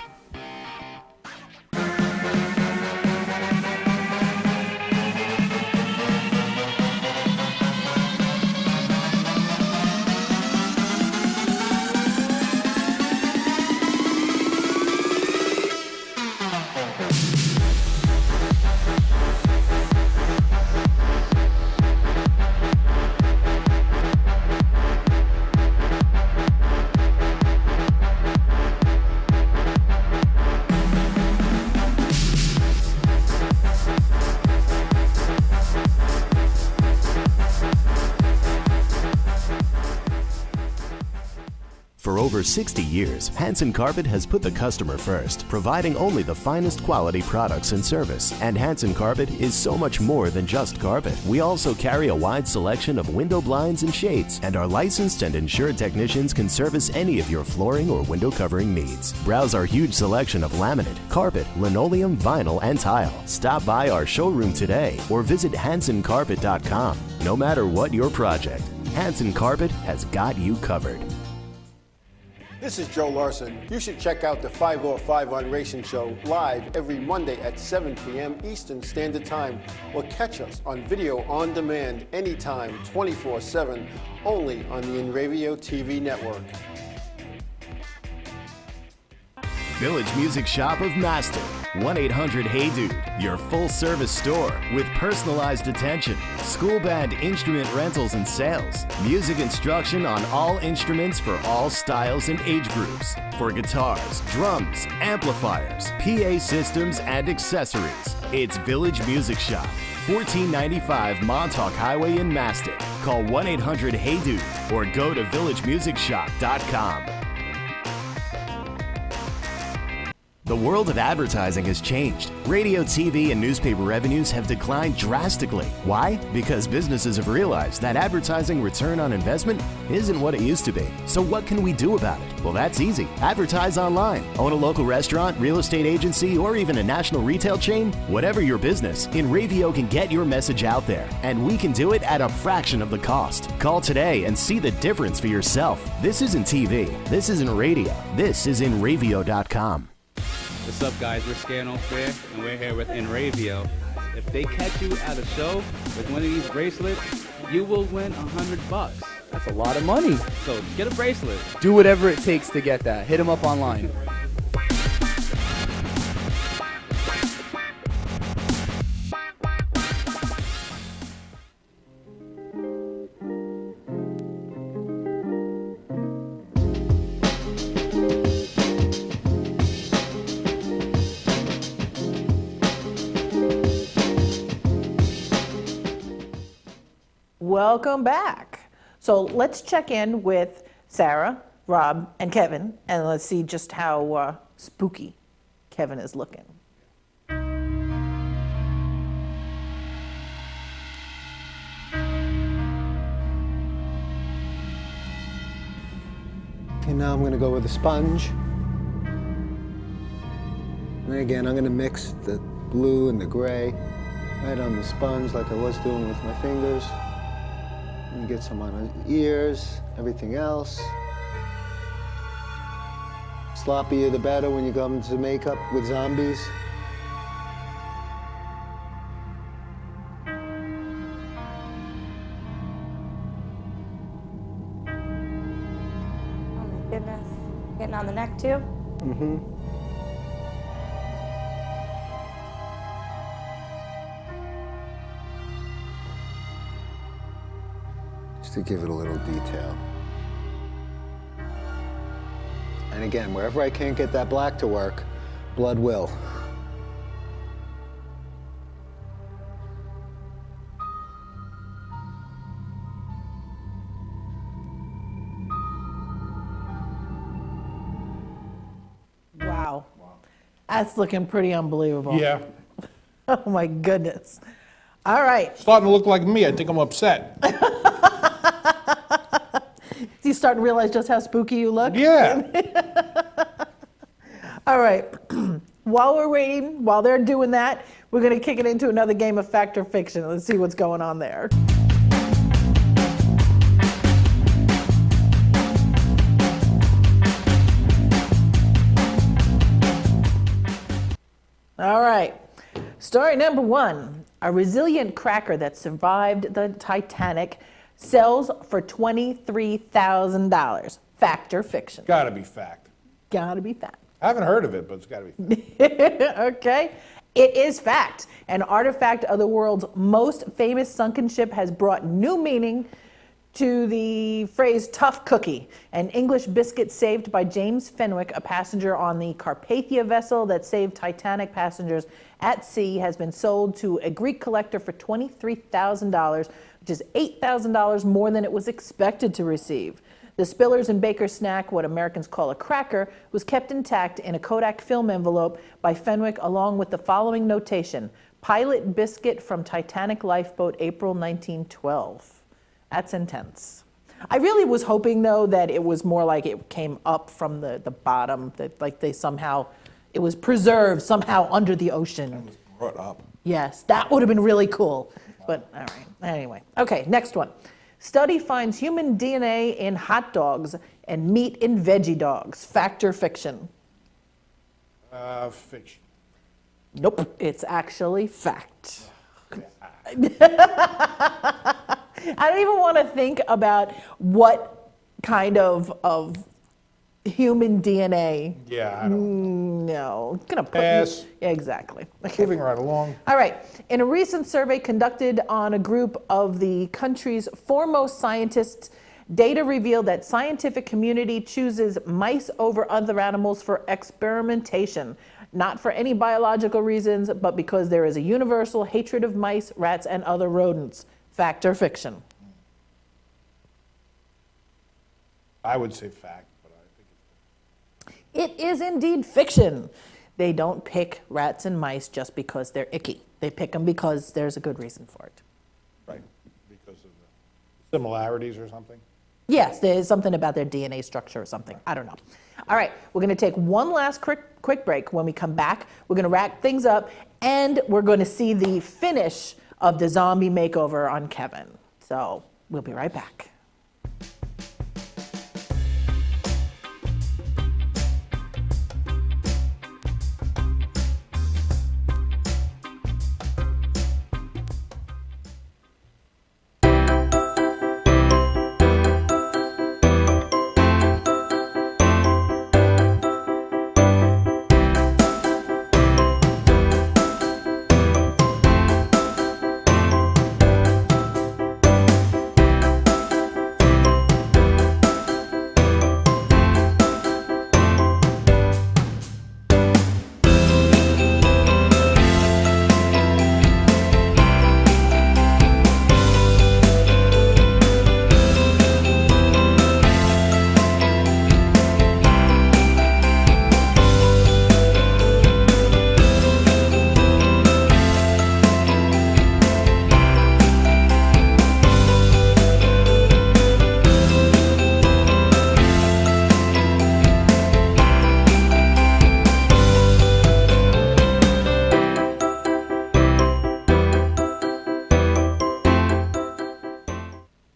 For over 60 years, Hanson Carpet has put the customer first, providing only the finest quality products and service. And Hanson Carpet is so much more than just carpet. We also carry a wide selection of window blinds and shades, and our licensed and insured technicians can service any of your flooring or window covering needs. Browse our huge selection of laminate, carpet, linoleum, vinyl, and tile. Stop by our showroom today or visit HansonCarpet.com. No matter what your project, Hanson Carpet has got you covered. This is Joe Larson. You should check out the 505 on Racing Show live every Monday at 7 p.m. Eastern Standard Time, or catch us on video on demand anytime, 24/7, only on the InRavio TV network. Village Music Shop of Mastic. 1-800-HEY-DUDE, your full-service store with personalized attention, school band instrument rentals and sales, music instruction on all instruments for all styles and age groups, for guitars, drums, amplifiers, PA systems, and accessories. It's Village Music Shop, 1495 Montauk Highway in Mastic. Call 1-800-HEY-DUDE or go to villagemusicshop.com. The world of advertising has changed. Radio, TV, and newspaper revenues have declined drastically. Why? Because businesses have realized that advertising return on investment isn't what it used to be. So what can we do about it? Well, that's easy. Advertise online. Own a local restaurant, real estate agency, or even a national retail chain? Whatever your business, InRavio can get your message out there, and we can do it at a fraction of the cost. Call today and see the difference for yourself. This isn't TV. This isn't radio. This is InRavio.com. What's up, guys? We're Scano Fair, and we're here with InRavio. If they catch you at a show with one of these bracelets, you will win $100. That's a lot of money. So get a bracelet. Do whatever it takes to get that. Hit them up online. Welcome back. So let's check in with Sarah, Rob, and Kevin, and let's see just how spooky Kevin is looking. Okay, now I'm going to go with a sponge. And again, I'm going to mix the blue and the gray right on the sponge like I was doing with my fingers. And get some on his ears, everything else. Sloppier the better when you come to makeup with zombies. Oh my goodness. Getting on the neck too? Mm-hmm. Just to give it a little detail. And again, wherever I can't get that black to work, blood will. Wow. That's looking pretty unbelievable. Yeah. Oh my goodness. All right. Starting to look like me. I think I'm upset. You start to realize just how spooky you look? Yeah. All right. While we're waiting, while they're doing that, we're going to kick it into another game of fact or fiction. Let's see what's going on there. All right. Story number one. A resilient cracker that survived the Titanic sells for $23,000. Fact or fiction? Gotta be fact. Gotta be fact. I haven't heard of it, but it's gotta be fact. Okay. It is fact. An artifact of the world's most famous sunken ship has brought new meaning to the phrase tough cookie, an English biscuit saved by James Fenwick, a passenger on the Carpathia vessel that saved Titanic passengers at sea, has been sold to a Greek collector for $23,000, which is $8,000 more than it was expected to receive. The Spillers and Baker snack, what Americans call a cracker, was kept intact in a Kodak film envelope by Fenwick along with the following notation: pilot biscuit from Titanic lifeboat, April 1912. That's intense. I really was hoping, though, that it was more like it came up from the bottom, that like they somehow, it was preserved somehow under the ocean. It was brought up. Yes, that would have been really cool. But all right, anyway. Okay, next one. Study finds human DNA in hot dogs and meat in veggie dogs. Fact or fiction? Fiction. Nope, it's actually fact. I don't even want to think about what kind of human DNA. Yeah, I don't. No, gonna put Pass. Yeah, exactly. Okay. Moving right along. All right. In a recent survey conducted on a group of the country's foremost scientists, data revealed that scientific community chooses mice over other animals for experimentation, not for any biological reasons, but because there is a universal hatred of mice, rats, and other rodents. Fact or fiction? I would say fact, but I think It is indeed fiction. they don't pick rats and mice just because they're icky. They pick them because there's a good reason for it. Right, because of the similarities or something? Yes, there's something about their DNA structure or something. I don't know. All right, we're going to take one last quick break. When we come back, we're going to wrap things up, and we're going to see the finish of the zombie makeover on Kevin. So we'll be right back.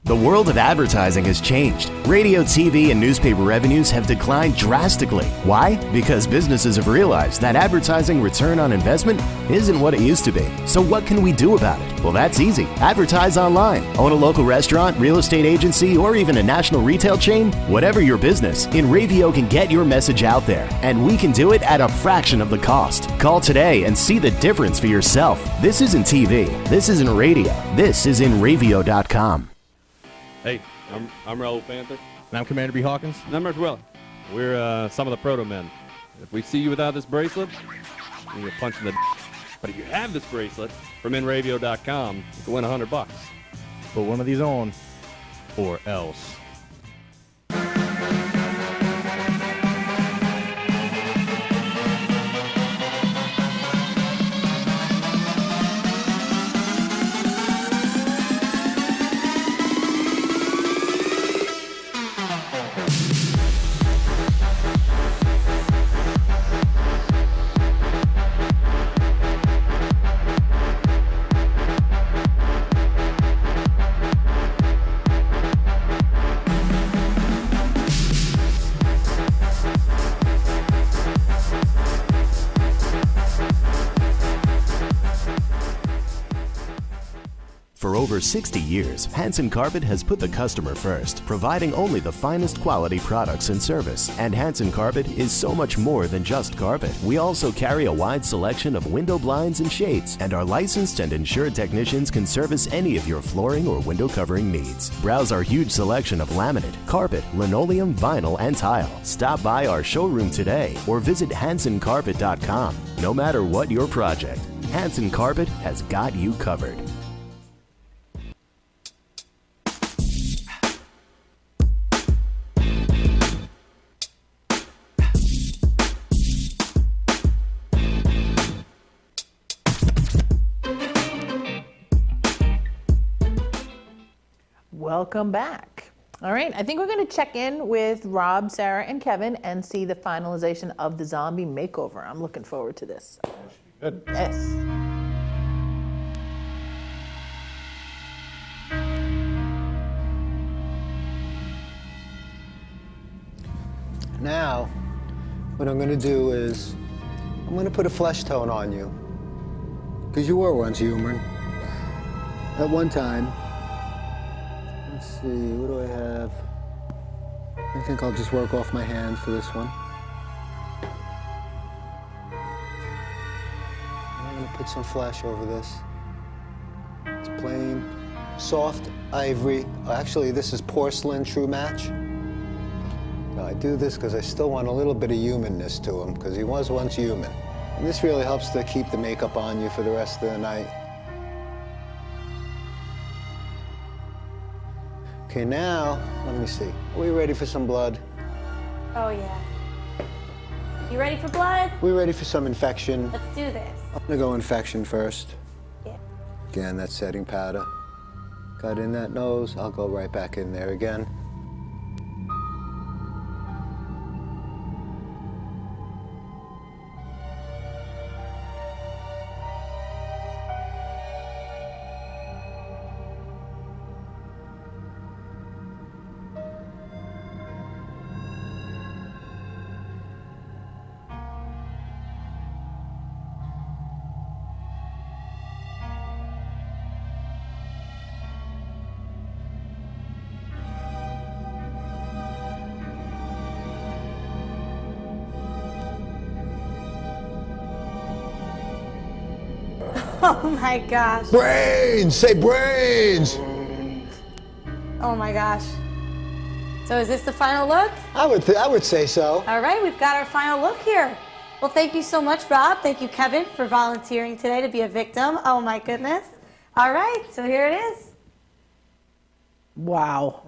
The world of advertising has changed. Radio, TV, and newspaper revenues have declined drastically. Why? Because businesses have realized that advertising return on investment isn't what it used to be. So what can we do about it? Well, that's easy. Advertise online. Own a local restaurant, real estate agency, or even a national retail chain? Whatever your business, InRavio can get your message out there, and we can do it at a fraction of the cost. Call today and see the difference for yourself. This isn't TV. This isn't radio. This is InRavio.com. Hey, I'm Raul Panther. And I'm Commander B. Hawkins. And I'm Mark Weller. We're some of the proto men. If we see you without this bracelet, we get punched in the But if you have this bracelet from InRavio.com, you can win $100. Put one of these on, or else. For over 60 years, Hanson Carpet has put the customer first, providing only the finest quality products and service. And Hanson Carpet is so much more than just carpet. We also carry a wide selection of window blinds and shades, and our licensed and insured technicians can service any of your flooring or window covering needs. Browse our huge selection of laminate, carpet, linoleum, vinyl, and tile. Stop by our showroom today or visit HansonCarpet.com. No matter what your project, Hanson Carpet has got you covered. Welcome back. All right, I think we're going to check in with Rob, Sarah, and Kevin and see the finalization of the zombie makeover. I'm looking forward to this. Good. Yes. Now, what I'm going to do is I'm going to put a flesh tone on you. Because you were once human. At one time. Let's see, what do I have? I think I'll just work off my hand for this one. I'm going to put some flesh over this. It's plain, soft ivory. Actually, this is porcelain true match. Now, I do this because I still want a little bit of humanness to him, because he was once human. And this really helps to keep the makeup on you for the rest of the night. Okay, now, let me see. Are we ready for some blood? Oh, yeah. You ready for blood? We're ready for some infection. Let's do this. I'm gonna go infection first. Yeah. Again, that's setting powder. Got in that nose, I'll go right back in there again. Oh my gosh. Brains! Say brains! Oh my gosh. So is this the final look? I would say so. All right, we've got our final look here. Well, thank you so much, Rob. Thank you, Kevin, for volunteering today to be a victim. Oh my goodness. All right, so here it is. Wow.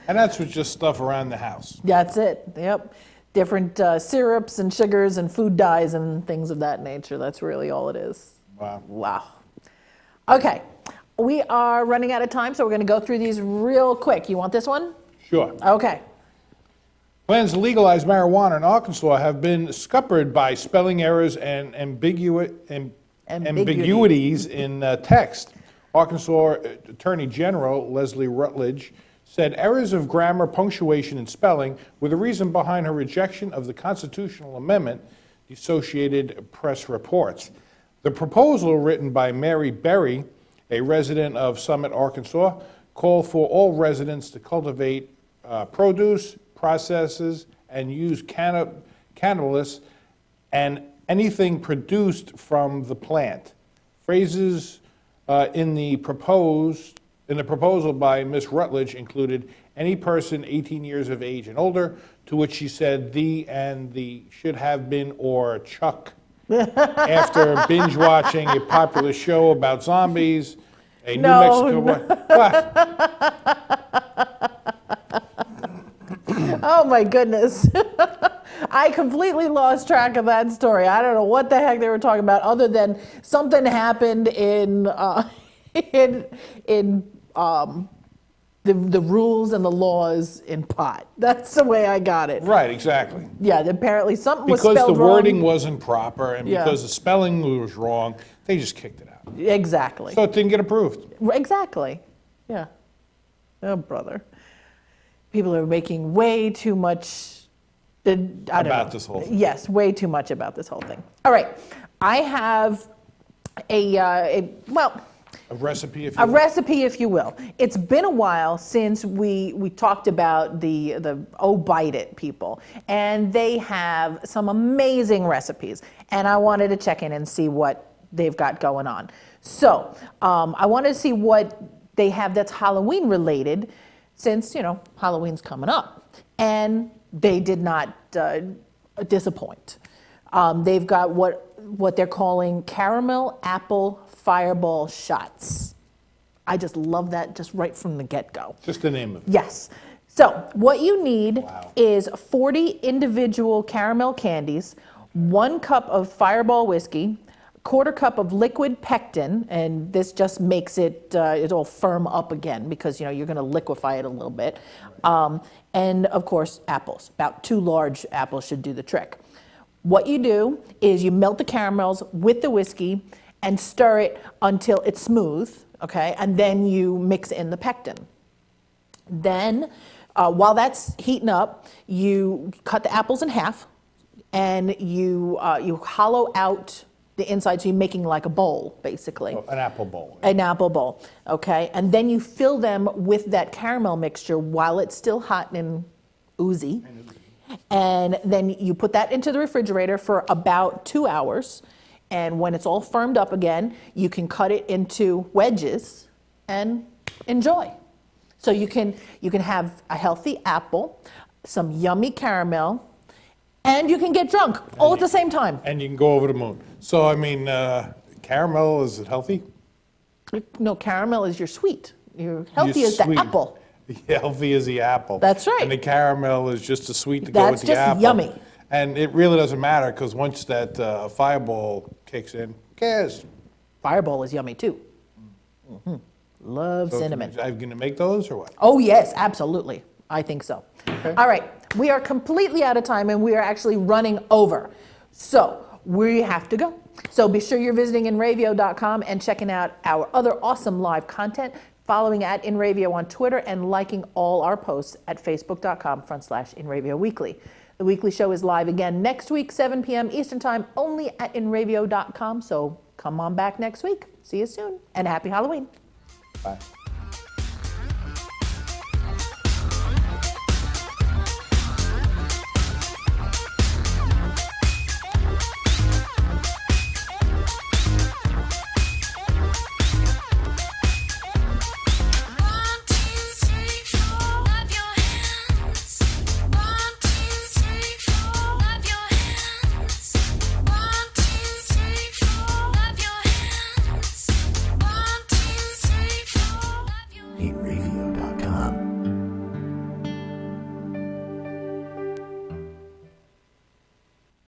And that's with just stuff around the house. That's it. Yep. Different syrups and sugars and food dyes and things of that nature. That's really all it is. Wow. Wow. Okay. We are running out of time, so we're going to go through these real quick. You want this one? Sure. Okay. Plans to legalize marijuana in Arkansas have been scuppered by spelling errors and ambiguities in text. Arkansas Attorney General Leslie Rutledge said errors of grammar, punctuation, and spelling were the reason behind her rejection of the constitutional amendment, the Associated Press reports. The proposal, written by Mary Berry, a resident of Summit, Arkansas, called for all residents to cultivate produce, processes, and use cannabis and anything produced from the plant. Phrases in the proposal by Ms. Rutledge included any person 18 years of age and older, to which she said the and the should have been or Chuck. After binge watching a popular show about zombies, a New Mexico. Oh my goodness. I completely lost track of that story. I don't know what the heck they were talking about, other than something happened in the rules and the laws in pot. That's the way I got it. Right, exactly. Yeah, apparently something was Because spelled the wrong. wording wasn't proper and Yeah. because the spelling was wrong, they just kicked it out. Exactly. So it didn't get approved. Exactly. Yeah. Oh, brother. People are making way too much About this whole thing. Yes, way too much about this whole thing. All right. I have a recipe, if you a will. recipe, if you will. It's been a while since we talked about the Oh Bite It people, and they have some amazing recipes, and I wanted to check in and see what they've got going on. So I wanted to see what they have that's Halloween related, since Halloween's coming up, and they did not disappoint. They've got what they're calling caramel apple fireball shots. I just love that just right from the get-go. Just the name of it. Yes. So what you need is 40 individual caramel candies, 1 cup of Fireball whiskey, 1/4 cup of liquid pectin, and this just makes it it'll firm up again because you're going to liquefy it a little bit, and of course apples. About 2 large apples should do the trick. What you do is you melt the caramels with the whiskey and stir it until it's smooth, okay, and then you mix in the pectin. Then, while that's heating up, you cut the apples in half, and you hollow out the inside, so you're making like a bowl, basically. An apple bowl. An apple bowl, okay? And then you fill them with that caramel mixture while it's still hot and oozy. And then you put that into the refrigerator for about 2 hours. And when it's all firmed up again, you can cut it into wedges and enjoy. So you can have a healthy apple, some yummy caramel, and you can get drunk all at the same time. And you can go over the moon. So, I mean, caramel, is it healthy? No, caramel is your sweet. Your healthy is sweet. the apple. healthy as the apple. That's right. And the caramel is just as sweet to go with That's the just apple. yummy. And it really doesn't matter because once that Fireball kicks in, who cares? Fireball is yummy too. Love So cinnamon. Are you going to make those or what? Oh, yes, absolutely. I think so. All right, we are completely out of time and we are actually running over. So we have to go. So be sure you're visiting InRavio.com and checking out our other awesome live content, following at InRavio on Twitter, and liking all our posts at Facebook.com/InRavioWeekly. The weekly show is live again next week, 7 p.m. Eastern Time, only at InRavio.com. So come on back next week. See you soon, and happy Halloween. Bye.